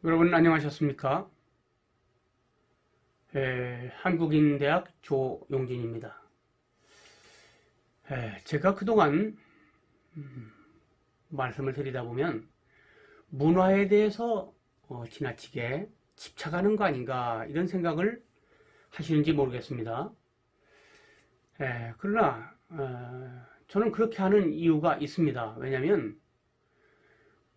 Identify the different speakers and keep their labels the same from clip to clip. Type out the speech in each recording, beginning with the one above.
Speaker 1: 여러분 안녕하셨습니까? 한국인대학 조용진입니다. 제가 그동안 말씀을 드리다 보면 문화에 대해서 지나치게 집착하는 거 아닌가 이런 생각을 하시는지 모르겠습니다. 그러나 저는 그렇게 하는 이유가 있습니다. 왜냐하면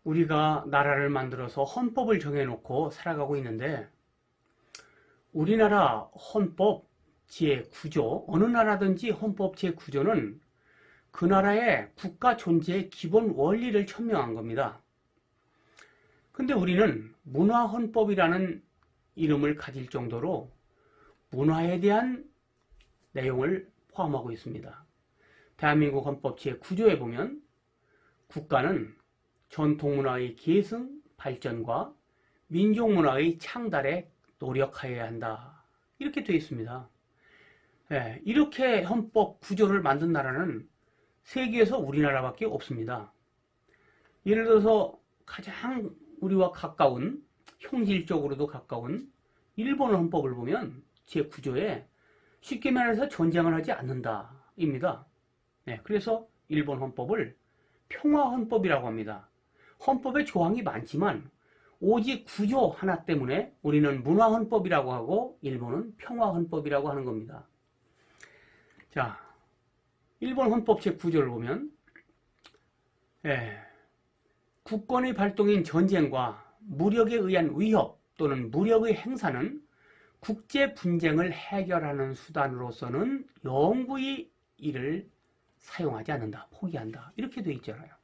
Speaker 1: 우리가 나라를 만들어서 헌법을 정해놓고 살아가고 있는데 우리나라 헌법 제9조, 어느 나라든지 헌법 제9조는 그 나라의 국가 존재의 기본 원리를 천명한 겁니다. 근데 우리는 문화헌법이라는 이름을 가질 정도로 문화에 대한 내용을 포함하고 있습니다. 대한민국 헌법 제9조에 보면 국가는 전통문화의 계승, 발전과 민족문화의 창달에 노력하여야 한다. 이렇게 되어 있습니다. 이렇게 헌법 구조를 만든 나라는 세계에서 우리나라밖에 없습니다. 예를 들어서 가장 우리와 가까운, 형질적으로도 가까운 일본 헌법을 보면 제9조에 쉽게 말해서 전쟁을 하지 않는다 입니다. 그래서 일본 헌법을 평화헌법이라고 합니다. 헌법에 조항이 많지만 오직 구조 하나 때문에 우리는 문화헌법이라고 하고 일본은 평화헌법이라고 하는 겁니다. 자, 일본 헌법 제9조를 보면 국권의 발동인 전쟁과 무력에 의한 위협 또는 무력의 행사는 국제 분쟁을 해결하는 수단으로서는 영구히 이를 사용하지 않는다, 포기한다 이렇게 되어 있잖아요.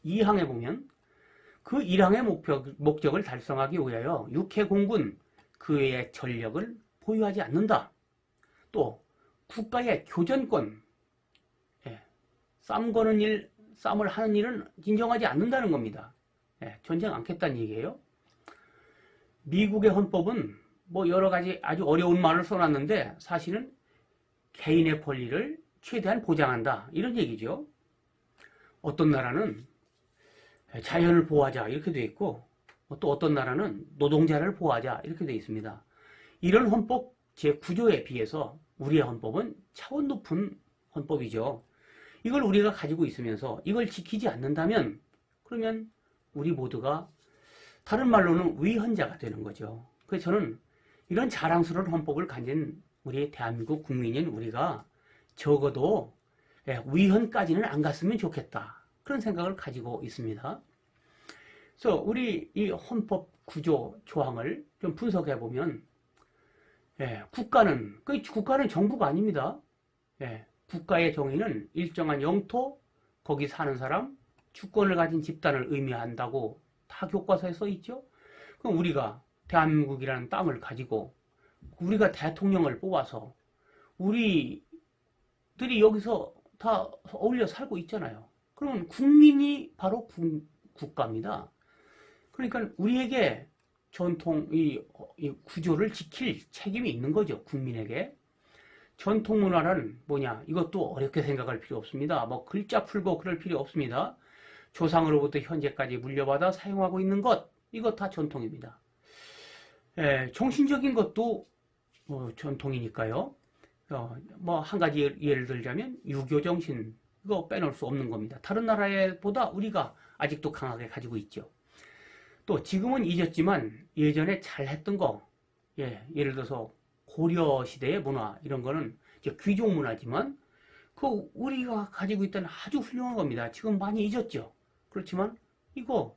Speaker 1: 2항에 보면 그 1항의 목적을 달성하기 위하여 육해공군 그 외의 전력을 보유하지 않는다. 또 국가의 교전권, 싸움을 하는 일은 인정하지 않는다는 겁니다. 전쟁 않겠다는 얘기예요. 미국의 헌법은 뭐 여러 가지 아주 어려운 말을 써놨는데 사실은 개인의 권리를 최대한 보장한다 이런 얘기죠. 어떤 나라는 자연을 보호하자 이렇게 되어 있고 또 어떤 나라는 노동자를 보호하자 이렇게 되어 있습니다. 이런 헌법 제9조에 비해서 우리의 헌법은 차원 높은 헌법이죠. 이걸 우리가 가지고 있으면서 이걸 지키지 않는다면 그러면 우리 모두가 다른 말로는 위헌자가 되는 거죠. 그래서 저는 이런 자랑스러운 헌법을 가진 우리 대한민국 국민인 우리가 적어도 위헌까지는 안 갔으면 좋겠다. 그런 생각을 가지고 있습니다. 그래서 우리 이 헌법 구조 조항을 좀 분석해 보면 국가는 정부가 아닙니다. 국가의 정의는 일정한 영토, 거기 사는 사람, 주권을 가진 집단을 의미한다고 다 교과서에 써 있죠. 그럼 우리가 대한민국이라는 땅을 가지고 우리가 대통령을 뽑아서 우리들이 여기서 다 어울려 살고 있잖아요. 그러면 국민이 바로 국가입니다. 그러니까 우리에게 전통 이 구조를 지킬 책임이 있는 거죠. 국민에게. 전통 문화는 뭐냐? 이것도 어렵게 생각할 필요 없습니다. 뭐 글자 풀고 그럴 필요 없습니다. 조상으로부터 현재까지 물려받아 사용하고 있는 것, 이거 다 전통입니다. 정신적인 것도 전통이니까요. 뭐 한 가지 예를 들자면 유교 정신, 이거 빼놓을 수 없는 겁니다. 다른 나라보다 우리가 아직도 강하게 가지고 있죠. 또 지금은 잊었지만 예전에 잘했던 거, 예를 들어서 고려 시대의 문화 이런 거는 이제 귀족 문화지만 그 우리가 가지고 있다는 아주 훌륭한 겁니다. 지금 많이 잊었죠. 그렇지만 이거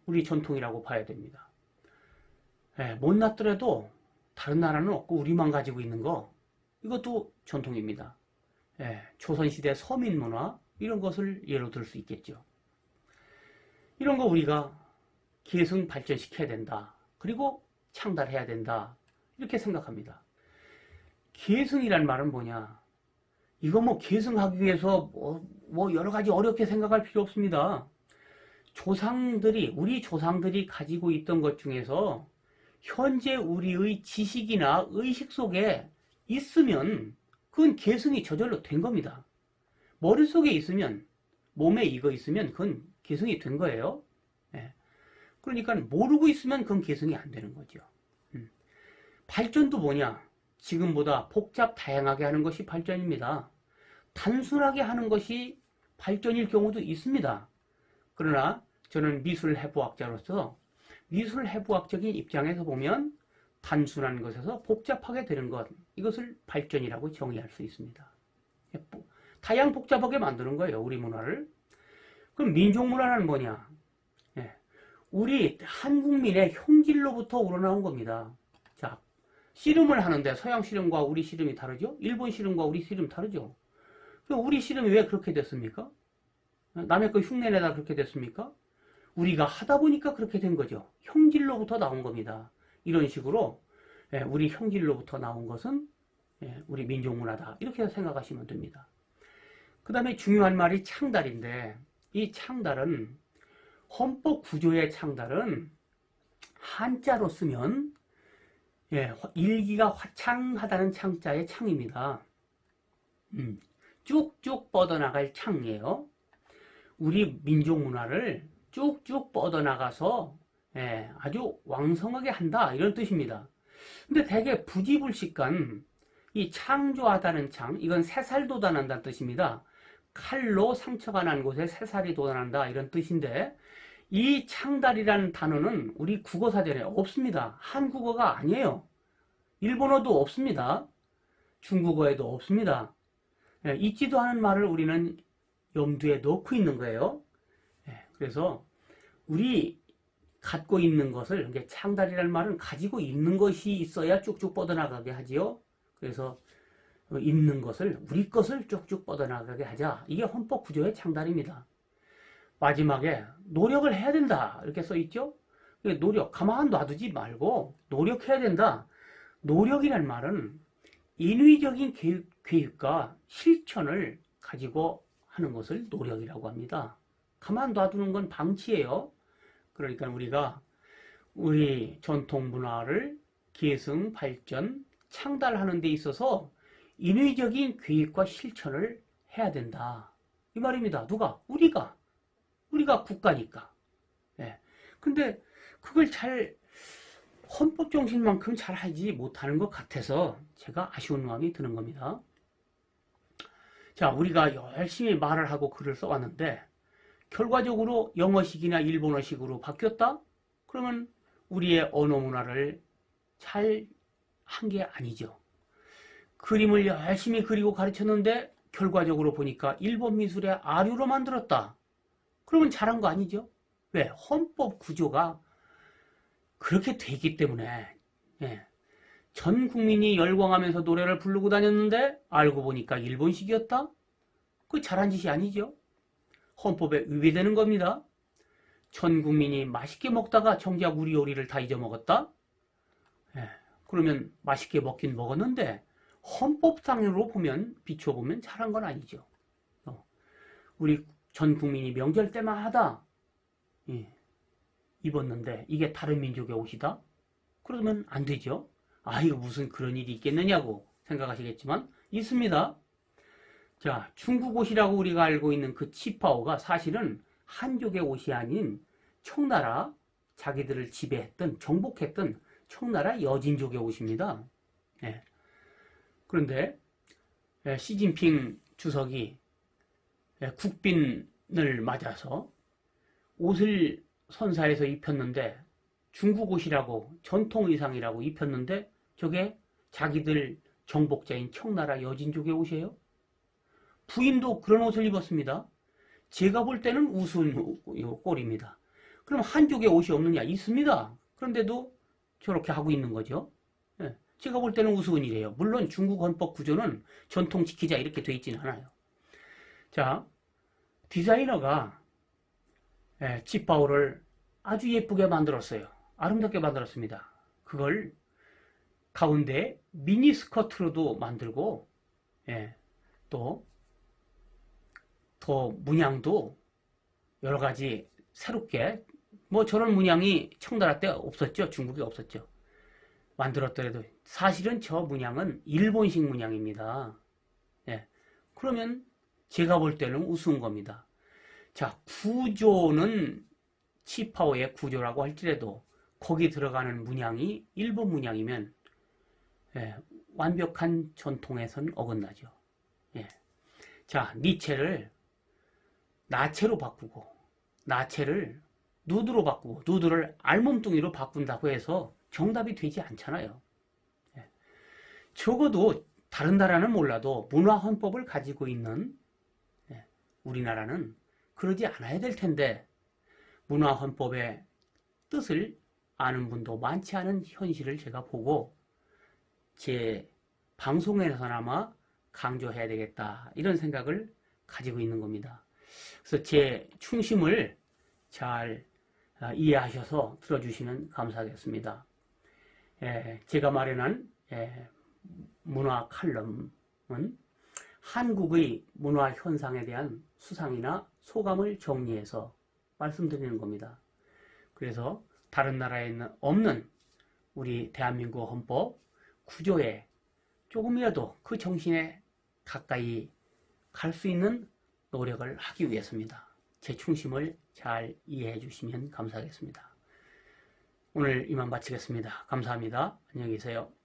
Speaker 1: 우리 전통이라고 봐야 됩니다. 못났더라도 다른 나라는 없고 우리만 가지고 있는 거 이것도 전통입니다. 조선시대 서민 문화 이런 것을 예로 들 수 있겠죠. 이런 거 우리가 계승 발전시켜야 된다. 그리고 창달해야 된다. 이렇게 생각합니다. 계승이란 말은 뭐냐? 이거 뭐 계승하기 위해서 뭐 여러 가지 어렵게 생각할 필요 없습니다. 우리 조상들이 가지고 있던 것 중에서 현재 우리의 지식이나 의식 속에 있으면 그건 계승이 저절로 된 겁니다. 머릿속에 있으면, 몸에 이거 있으면 그건 계승이 된 거예요. 그러니까 모르고 있으면 그건 계승이 안 되는 거죠. 발전도 뭐냐? 지금보다 복잡 다양하게 하는 것이 발전입니다. 단순하게 하는 것이 발전일 경우도 있습니다. 그러나 저는 미술해부학자로서 미술해부학적인 입장에서 보면 단순한 것에서 복잡하게 되는 것, 이것을 발전이라고 정의할 수 있습니다. 다양 복잡하게 만드는 거예요, 우리 문화를. 그럼 민족문화는 뭐냐? 우리 한국민의 형질로부터 우러나온 겁니다. 자, 씨름을 하는데 서양 씨름과 우리 씨름이 다르죠? 일본 씨름과 우리 씨름 다르죠? 우리 씨름이 왜 그렇게 됐습니까? 남의 거 흉내내다 그렇게 됐습니까? 우리가 하다 보니까 그렇게 된 거죠. 형질로부터 나온 겁니다. 이런 식으로 우리 형질로부터 나온 것은 우리 민족문화다. 이렇게 생각하시면 됩니다. 그 다음에 중요한 말이 창달인데, 이 창달은 헌법 구조의 창달은 한자로 쓰면 일기가 화창하다는 창자의 창입니다. 쭉쭉 뻗어나갈 창이에요. 우리 민족 문화를 쭉쭉 뻗어나가서 아주 왕성하게 한다, 이런 뜻입니다. 근데 되게 부지불식간 이 창조하다는 창, 이건 새살 돋아난다는 뜻입니다. 칼로 상처가 난 곳에 새살이 돋아난다, 이런 뜻인데, 이 창달이라는 단어는 우리 국어사전에 없습니다. 한국어가 아니에요. 일본어도 없습니다. 중국어에도 없습니다. 있지도 않은 말을 우리는 염두에 넣고 있는 거예요. 그래서 우리 갖고 있는 것을, 창달이라는 말은 가지고 있는 것이 있어야 쭉쭉 뻗어나가게 하지요. 그래서 있는 것을, 우리 것을 쭉쭉 뻗어나가게 하자. 이게 헌법 구조의 창달입니다. 마지막에 노력을 해야 된다, 이렇게 써있죠. 노력, 가만 놔두지 말고 노력해야 된다. 노력이라는 말은 인위적인 계획과 실천을 가지고 하는 것을 노력이라고 합니다. 가만 놔두는 건 방치예요. 그러니까 우리가 우리 전통 문화를 계승, 발전, 창달하는 데 있어서 인위적인 계획과 실천을 해야 된다, 이 말입니다. 누가? 우리가 국가니까. 근데 그걸 헌법 정신만큼 잘 하지 못하는 것 같아서 제가 아쉬운 마음이 드는 겁니다. 자, 우리가 열심히 말을 하고 글을 써왔는데 결과적으로 영어식이나 일본어식으로 바뀌었다? 그러면 우리의 언어 문화를 잘 한 게 아니죠. 그림을 열심히 그리고 가르쳤는데 결과적으로 보니까 일본 미술의 아류로 만들었다. 그러면 잘한 거 아니죠? 왜? 헌법 구조가 그렇게 되기 때문에. 전 국민이 열광하면서 노래를 부르고 다녔는데 알고 보니까 일본식이었다? 그거 잘한 짓이 아니죠? 헌법에 위배되는 겁니다. 전 국민이 맛있게 먹다가 정작 우리 요리를 다 잊어먹었다? 그러면 맛있게 먹긴 먹었는데 헌법상으로 비춰보면 잘한 건 아니죠. 우리 전 국민이 명절 때마다 입었는데 이게 다른 민족의 옷이다? 그러면 안 되죠. 이거 무슨 그런 일이 있겠느냐고 생각하시겠지만 있습니다. 자, 중국 옷이라고 우리가 알고 있는 그 치파오가 사실은 한족의 옷이 아닌 청나라, 자기들을 지배했던, 정복했던 청나라 여진족의 옷입니다. 그런데 시진핑 주석이 국빈을 맞아서 옷을 선사해서 입혔는데, 중국 옷이라고, 전통 의상이라고 입혔는데 저게 자기들 정복자인 청나라 여진족의 옷이에요. 부인도 그런 옷을 입었습니다. 제가 볼 때는 우스운 꼴입니다. 그럼 한족의 옷이 없느냐? 있습니다. 그런데도 저렇게 하고 있는 거죠. 제가 볼 때는 우스운 일이에요. 물론 중국 헌법 구조는 전통 지키자 이렇게 돼 있지는 않아요. 자, 디자이너가 치파오를 아주 예쁘게 만들었어요. 아름답게 만들었습니다. 그걸 가운데 미니스커트로도 만들고, 또 더 문양도 여러 가지 새롭게, 저런 문양이 청나라 때 없었죠. 중국에 없었죠. 만들었더라도 사실은 저 문양은 일본식 문양입니다. 그러면 제가 볼 때는 우스운 겁니다. 자, 구조는 치파오의 구조라고 할지라도 거기 들어가는 문양이 일본 문양이면 완벽한 전통에선 어긋나죠. 자, 니체를 나체로 바꾸고 나체를 누드로 바꾸고 누드를 알몸뚱이로 바꾼다고 해서 정답이 되지 않잖아요. 적어도 다른 나라는 몰라도 문화헌법을 가지고 있는 우리나라는 그러지 않아야 될 텐데 문화헌법의 뜻을 아는 분도 많지 않은 현실을 제가 보고 제 방송에서나마 강조해야 되겠다 이런 생각을 가지고 있는 겁니다. 그래서 제 충심을 잘 이해하셔서 들어주시면 감사하겠습니다. 제가 마련한 문화 칼럼은 한국의 문화 현상에 대한 수상이나 소감을 정리해서 말씀드리는 겁니다. 그래서 다른 나라에 없는 우리 대한민국 헌법 구조에 조금이라도 그 정신에 가까이 갈 수 있는 노력을 하기 위해서입니다. 제 충심을 잘 이해해 주시면 감사하겠습니다. 오늘 이만 마치겠습니다. 감사합니다. 안녕히 계세요.